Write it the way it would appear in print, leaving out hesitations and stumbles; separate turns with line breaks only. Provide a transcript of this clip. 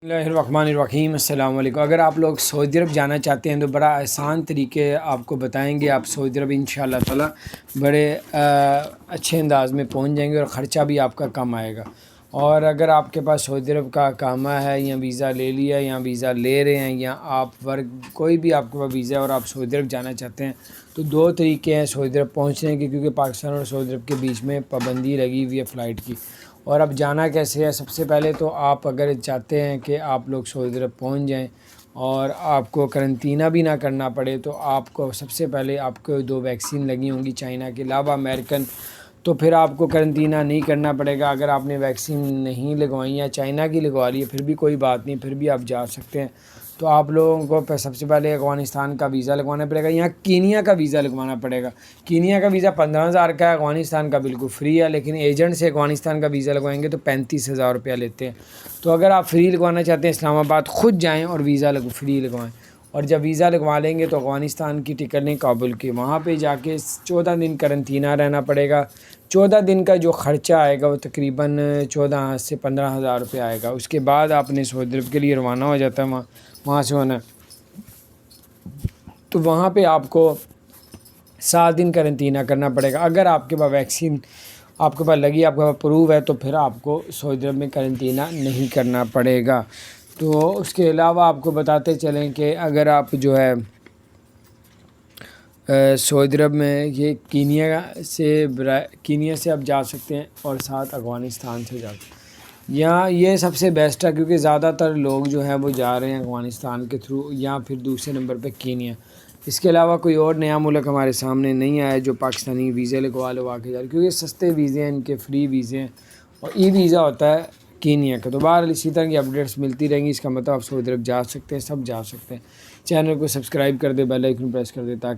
Bismillahirrahmanirrahim السلام علیکم۔ اگر آپ لوگ سعودی عرب جانا چاہتے ہیں تو بڑا آسان طریقے آپ کو بتائیں گے۔ آپ سعودی عرب انشاءاللہ تعالی بڑے اچھے انداز میں پہنچ جائیں گے اور خرچہ بھی آپ کا کم آئے گا۔ اور اگر آپ کے پاس سعودی عرب کا اقامہ ہے یا ویزا لے لیا یا ویزا لے رہے ہیں یا آپ ورک کوئی بھی آپ کے پاس ویزا ہے اور آپ سعودی عرب جانا چاہتے ہیں تو دو طریقے ہیں سعودی عرب پہنچنے کے، کیونکہ پاکستان اور سعودی عرب کے بیچ میں پابندی لگی ہوئی ہے فلائٹ کی۔ اور اب جانا کیسے ہے؟ سب سے پہلے تو آپ اگر چاہتے ہیں کہ آپ لوگ سعودی عرب پہنچ جائیں اور آپ کو قرنطینہ بھی نہ کرنا پڑے تو آپ کو سب سے پہلے آپ کو 2 ویکسین لگی ہوں گی چائنا کے علاوہ امریکن، تو پھر آپ کو قرنطینہ نہیں کرنا پڑے گا۔ اگر آپ نے ویکسین نہیں لگوائی یا چائنا کی لگوا لی ہے پھر بھی کوئی بات نہیں، پھر بھی آپ جا سکتے ہیں۔ تو آپ لوگوں کو سب سے پہلے افغانستان کا ویزا لگوانا پڑے گا، یہاں کینیا کا ویزا لگوانا پڑے گا۔ کینیا کا ویزا 15,000 کا ہے، افغانستان کا بالکل فری ہے، لیکن ایجنٹ سے افغانستان کا ویزا لگوائیں گے تو 35,000 روپیہ لیتے ہیں۔ تو اگر آپ فری لگوانا چاہتے ہیں اسلام آباد خود جائیں اور ویزا فری لگوائیں، اور جب ویزا لگوا لیں گے تو افغانستان کی ٹکٹ لیں کابل کی، وہاں پہ جا کے 14 دن قرنطینہ رہنا پڑے گا۔ 14 دن کا جو خرچہ آئے گا وہ تقریباً 14 سے 15,000 روپے آئے گا۔ اس کے بعد آپ نے سعودی عرب کے لیے روانہ ہو جاتا ہے، وہاں سے ہونا تو وہاں پہ آپ کو 7 دن قرنطینہ کرنا پڑے گا۔ اگر آپ کے پاس ویکسین آپ کے پاس لگی، آپ کے پاس پروف ہے تو پھر آپ کو سعودی عرب میں قرنطینہ نہیں کرنا پڑے گا۔ تو اس کے علاوہ آپ کو بتاتے چلیں کہ اگر آپ جو ہے سعودی عرب میں یہ کینیا سے آپ جا سکتے ہیں اور ساتھ افغانستان سے جا سکتے ہیں، یہاں یہ سب سے بیسٹ ہے کیونکہ زیادہ تر لوگ جو ہیں وہ جا رہے ہیں افغانستان کے تھرو یا پھر دوسرے نمبر پہ کینیا۔ اس کے علاوہ کوئی اور نیا ملک ہمارے سامنے نہیں آیا جو پاکستانی ویزے لگوا کے جا رہے، کیونکہ سستے ویزے ہیں، ان کے فری ویزے ہیں اور ای ویزا ہوتا ہے کینیا کا۔ تو بہرحال اسی طرح کی اپڈیٹس ملتی رہیں گی، اس کا مطلب آپ سعودی عرب جا سکتے ہیں، سب جا سکتے ہیں۔ چینل کو سبسکرائب کر دیں، بیل آئیکن پریس کر دیں تاکہ